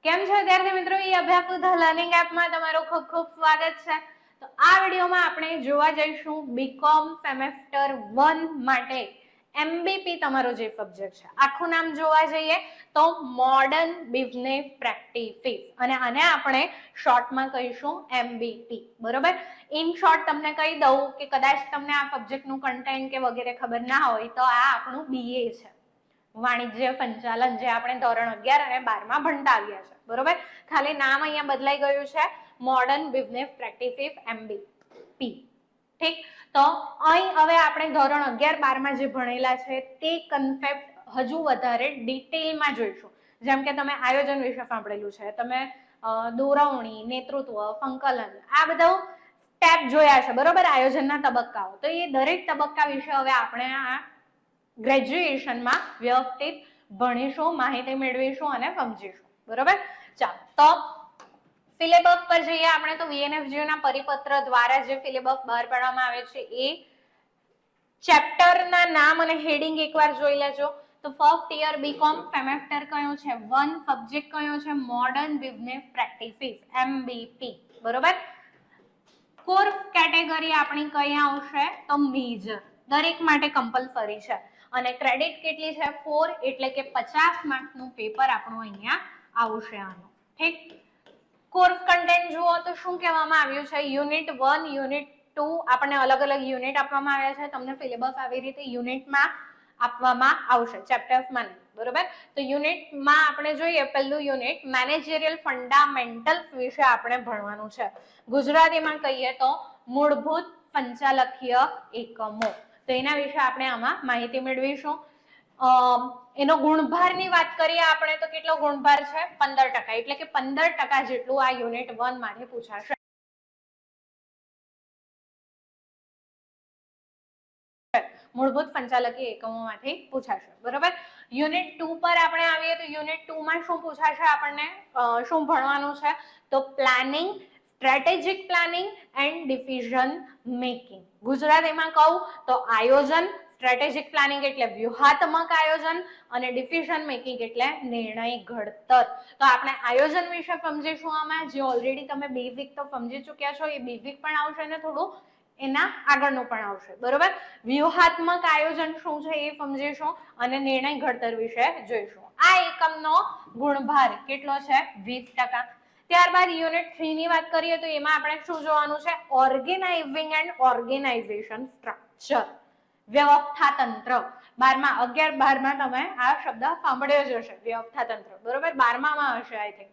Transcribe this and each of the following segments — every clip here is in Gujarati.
કેમ છો વિદ્યાર્થી મિત્રો? એ અભ્યાસ લર્નિંગ એપમાં તમારું ખૂબ ખૂબ સ્વાગત છે. તો આ વિડીયોમાં આપણે જોવા જઈશું બીકોમ સેમેસ્ટર 1 માટે એમબીપી તમારો જે સબ્જેક્ટ છે, આખું નામ જોવા જઈએ તો મોડર્ન બિઝનેસ પ્રેક્ટિસિસ, અને આને આપણે શોર્ટમાં કહીશું એમબીપી. બરોબર? ઇન શોર્ટ તમને કહી દઉં કે કદાચ તમને આ સબ્જેક્ટનું કન્ટેન્ટ કે વગેરે ખબર ના હોય તો આ આપણું બીએ છે, વાણિજ્ય સંચાલન, જે આપણે ધોરણ 11 અને 12 માં ભણતા આવ્યા છે. બરોબર? ખાલી નામ અહીંયા બદલાઈ ગયું છે, મોડર્ન બિઝનેસ પ્રેક્ટિસિસ એમબીપી. ઠીક? તો અહીં હવે આપણે ધોરણ 11-12 માં જે ભણેલા છે તે કન્સેપ્ટ હજુ વધારે ડિટેલમાં જોઈશું. જેમ કે તમે આયોજન વિશે સાંભળેલું છે, તમે દોરવણી, નેતૃત્વ, સંકલન, આ બધું સ્ટેપ જોયા છે. બરોબર? આયોજનના તબક્કાઓ. તો એ દરેક તબક્કા વિશે હવે આપણે આ ગ્રેજ્યુએશનમાં વ્યવસ્થિત ભણીશું, માહિતી મેળવીશું અને સમજીશું. બરોબર? ચાલો, તો સિલેબસ પર જઈએ આપણે. તો વીએનએફજીયુ ના પરિપત્ર દ્વારા જે સિલેબસ બહાર પાડવામાં આવે છે એ ચેપ્ટરના નામ અને હેડિંગ એકવાર જોઈ લેજો. તો ફર્સ્ટ યર બીકોમ સેમેસ્ટર કયો છે? 1. સબ્જેક્ટ કયો છે? Modern business practices MBP. બરોબર? કોર્સ કેટેગરી આપણી કઈ આવશે? તો મેજર. દરેક માટે કમ્પલસરી છે. અને ક્રેડિટ કેટલી છે? 4, એટલે કે 50 માર્ક્સનું પેપર આપણું અહીંયા આવશે આનું. ઠીક? કોર્સ કન્ટેન્ટ જુઓ તો શું કહેવામાં આવ્યું છે? યુનિટ 1, યુનિટ 2 આપણને અલગ અલગ યુનિટ આપવામાં આવ્યા છે. તમને સિલેબસ આવી રીતે યુનિટમાં આપવામાં આવશે, ચેપ્ટર્સમાં નહીં. બરોબર? તો યુનિટમાં આપણે જોઈએ, પહેલું યુનિટ મેનેજરિયલ ફંડામેન્ટલ્સ વિશે આપણે ભણવાનું છે. ગુજરાતીમાં કહીએ તો મૂળભૂત સંચાલકીય એકમો. તો એના વિશે આપણે આમાં માહિતી મેળવીશું. એનો ગુણભારની વાત કરીએ આપણે તો કેટલો ગુણભાર છે? 15%. એટલે કે 15% જેટલું આ યુનિટ 1 માટે પૂછાશે. મૂળભૂત સંચાલકીય એકમોમાંથી પૂછાશે. બરોબર? યુનિટ 2 પર આપણે આવીએ તો યુનિટ 2 માં શું પૂછાશે? આપણને શું ભણવાનું છે? તો planning, strategic planning and decision making. ગુજરાતીમાં કહું તો આયોજન, સ્ટ્રેટેજિક પ્લાનિંગ એટલે વ્યૂહાત્મક આયોજન, અને ડિસિઝન મેકિંગ એટલે નિર્ણય ઘડતર. તો આપણે આયોજન વિશે સમજીશું આમાં. જે ઓલરેડી તમે બેઝિક તો સમજી ચૂક્યા છો, એ બેઝિક પણ આવશે ને થોડું એના આગળનું પણ આવશે. બરોબર? વ્યૂહાત્મક આયોજન શું છે એ સમજીશું, અને નિર્ણય ઘડતર વિશે જોઈશું. આ એકમનો ગુણભાર કેટલો છે? 20%. ત્યારબાદ યુનિટ 3 ની વાત કરીએ તો એમાં આપણે શું જોવાનું છે? ઓર્ગેનાઇઝિંગ એન્ડ ઓર્ગેનાઇઝેશન સ્ટ્રક્ચર, વ્યવસ્થા તંત્ર. 11-12 માં તમે આ શબ્દ સાંભળ્યો જ હશે, વ્યવસ્થા તંત્ર. બરોબર? 12 માં હશે I think.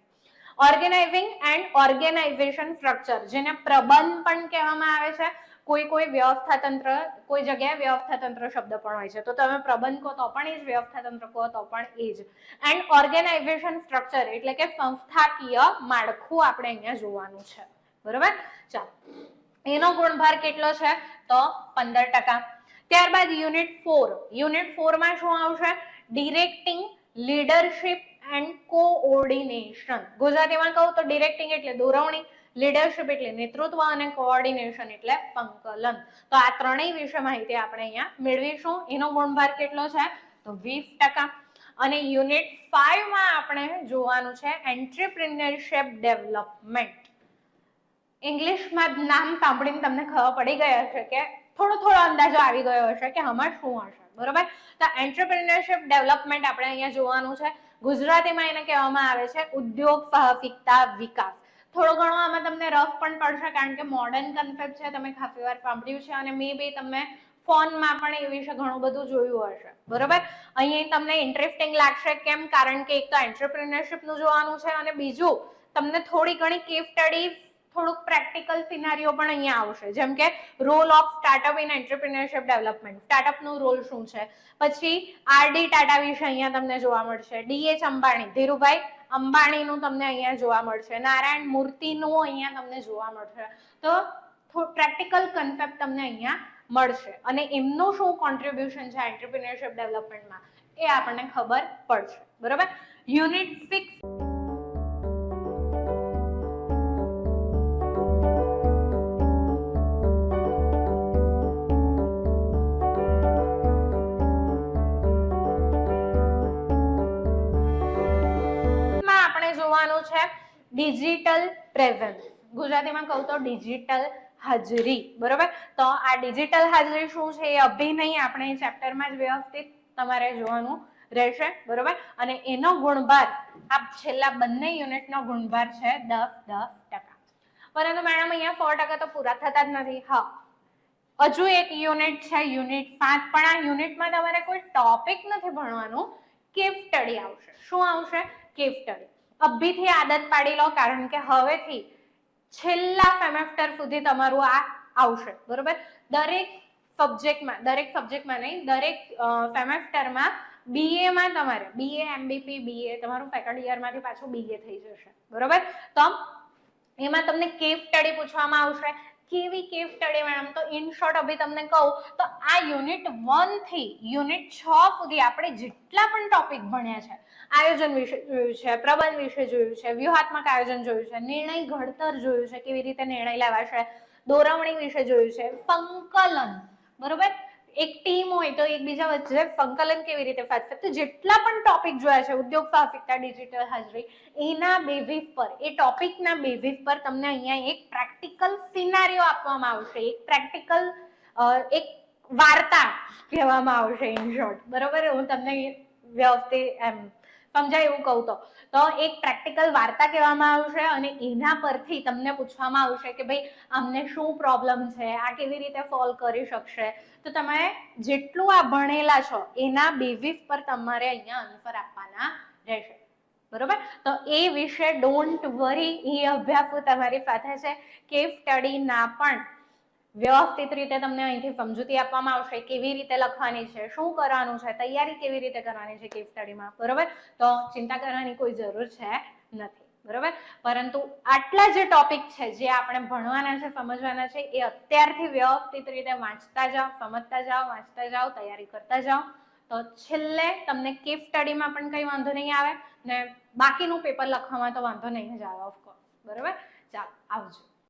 Organising and organisation structure, જેને પ્રબંધ પણ કહેવામાં આવે છે. કોઈ વ્યવસ્થા તંત્ર, કોઈ જગ્યાએ વ્યવસ્થા તંત્ર શબ્દ પણ હોય છે. તો તમે પ્રબંધ કહો તો પણ એ જ, વ્યવસ્થા તંત્ર કહો તો પણ એ જ. એન્ડ ઓર્ગેનાઇઝેશન સ્ટ્રક્ચર એટલે કે સંસ્થાકીય માળખું આપણે અહીંયા જોવાનું છે. બરોબર? ચાલો, એનો ગુણભાર કેટલો છે? તો 15%. ત્યારબાદ યુનિટ 4. યુનિટ 4 માં શું આવશે? Directing, leadership and coordination. ગુજરાતીમાં કહું તો ડિરેક્ટિંગ એટલે દોરવણી, લીડરશિપ એટલે નેતૃત્વ, અને કોઓર્ડિનેશન એટલે સંકલન. તો આ ત્રણેય વિશે માહિતી આપણે અહીંયા મેળવીશું. એનો ગુણભાર કેટલો છે? તો 20%. અને યુનિટ 5 માં આપણે જોવાનું છે એન્ટરપ્રિન્યોરશિપ ડેવલપમેન્ટ. ઇંગ્લિશમાં નામ સાંભળીને તમને ખબર પડી ગઈ હશે કે થોડો અંદાજો આવી ગયો હશે કે આમાં શું હશે. બરોબર? તો એન્ટરપ્રિન્યોરશિપ ડેવલપમેન્ટ આપણે અહીંયા જોવાનું છે. ગુજરાતીમાં એને કહેવામાં આવે છે ઉદ્યોગ સાહસિકતા વિકાસ. થોડો ઘણો આમાં તમને રફ પણ પડશે, કારણ કે મોડર્ન કન્સેપ્ટ છે, તમે ખાસી વાર સાંભળ્યું છે, અને મે બી તમે ફોનમાં પણ એ વિશે ઘણું બધું જોયું હશે. બરોબર? અહીં તમને ઇન્ટરેસ્ટિંગ લાગશે. કેમ? કારણ કે એક તો એન્ટરપ્રિન્યોરશિપ નું જોવાનું છે, અને બીજું તમને થોડી ઘણી કેસ સ્ટડી, થોડુંક પ્રેક્ટિકલ સિનારીઓ પણ અહીંયા આવશે. જેમ કે role of startup in entrepreneurship development. સ્ટાર્ટઅપનું રોલ શું છે? પછી આરડી ટાટા વિશે અહીંયા તમને જોવા મળશે. ડીએચ અંબાણી, ધીરુભાઈ અંબાણીનું તમને અહીંયા જોવા મળશે. નારાયણ મૂર્તિનું અહીંયા તમને જોવા મળશે. તો પ્રેક્ટિકલ કન્સેપ્ટ તમને અહીંયા મળશે, અને એમનું શું કોન્ટ્રીબ્યુશન છે એન્ટરપ્રિન્યોરશિપ ડેવલપમેન્ટમાં એ આપણને ખબર પડશે. બરોબર? યુનિટ 6. છે ડિજિટલ પ્રેઝન્સ, ગુજરાતીમાં કહું તો ડિજિટલ હાજરી, બરોબર. તો આ ડિજિટલ હાજરી શું છે એ અભિનય આપણે ચેપ્ટરમાં જ વ્યવસ્થિત તમારે જોવાનું રહેશે, બરોબર. અને એનો ગુણભાર આ છેલ્લા બંને યુનિટનો ગુણભાર છે 10%. પરંતુ મેડમ અહીંયા 100% તો પૂરા થતા જ નથી. હા, હજુ એક યુનિટ છે યુનિટ 5, પણ આ યુનિટમાં તમારે કોઈ ટોપિક નથી ભણવાનું, કેસ સ્ટડી આવશે. શું આવશે? Case study. અભીથી આદત પાડી લો, કારણ કે હવેથી છેલ્લા સેમેસ્ટર સુધી તમારું આ આવશે, બરોબર. દરેક સબ્જેક્ટમાં નહીં, દરેક સેમેસ્ટરમાં BA માં તમારે BA MBP BA તમારું સેકન્ડ યરમાંથી પાછું BA થઈ જશે, બરોબર. તો એમાં તમને કેસ સ્ટડી પૂછવામાં આવશે. કેવી કેસ સ્ટડી મેડમ? તો ઇન શોર્ટ અભી તમને કહું તો આ યુનિટ 1 થી યુનિટ 6 સુધી આપણે જેટલા પણ ટોપિક ભણ્યા છે, આયોજન વિશે જોયું છે, પ્રબંધ વિશે જોયું છે, વ્યૂહાત્મક આયોજન જોયું છે, નિર્ણય ઘડતર જોયું છે, કેવી રીતે નિર્ણય લેવાશે, દોરવણી વિશે જોયું છે, સંકલન, બરોબર. એક ટીમ હોય તો એકબીજા વચ્ચે સંકલન કેવી રીતે સાધશે, તો જેટલા પણ ટોપિક જોયા છે, ઉદ્યોગ સાહસિકતા, ડિજિટલ હાજરી, એના બેઝિસ પર, એ ટોપિકના બેઝિસ પર તમને અહીંયા એક પ્રેક્ટિકલ સિનારીઓ આપવામાં આવશે, એક પ્રેક્ટિકલ એક વાર્તા કહેવામાં આવશે ઇન શોર્ટ, બરોબર. હું તમને વ્યવસ્થિત એમ સમજાય એવું કહું તો એક પ્રેક્ટિકલ વાર્તા કહેવામાં આવશે અને એના પરથી તમને પૂછવામાં આવશે કે ભાઈ અમને શું પ્રોબ્લેમ છે, આ કેવી રીતે સોલ્વ કરી શકશે. તો તમે જેટલું આ ભણેલા છો એના બેઝિસ પર તમારે અહીંયા આન્સર આપવાના રહેશે, બરોબર. તો એ વિશે ડોન્ટ વરી, એ અભ્યાસ તમારી સાથે છે. કેસ સ્ટડી ના પણ વ્યવસ્થિત રીતે તમને અહીંથી સમજૂતી આપવામાં આવશે, કેવી રીતે લખવાની છે, શું કરવાનું છે, તૈયારી કેવી રીતે કરવાની છે કેસ સ્ટડીમાં, બરોબર. તો ચિંતા કરવાની કોઈ જરૂર છે નથી, બરોબર. પરંતુ આટલા જે ટોપિક છે જે આપણે ભણવાના છે, સમજવાના છે, એ અત્યારથી વ્યવસ્થિત રીતે વાંચતા જાઓ, સમજતા જાઓ, વાંચતા જાઓ, તૈયારી કરતા જાઓ. તો છેલ્લે તમને કેસ સ્ટડીમાં પણ કંઈ વાંધો નહીં આવે ને બાકીનું પેપર લખવામાં તો વાંધો નહીં જ આવે ઓફકોર્સ, બરોબર. ચાલો, આવજો.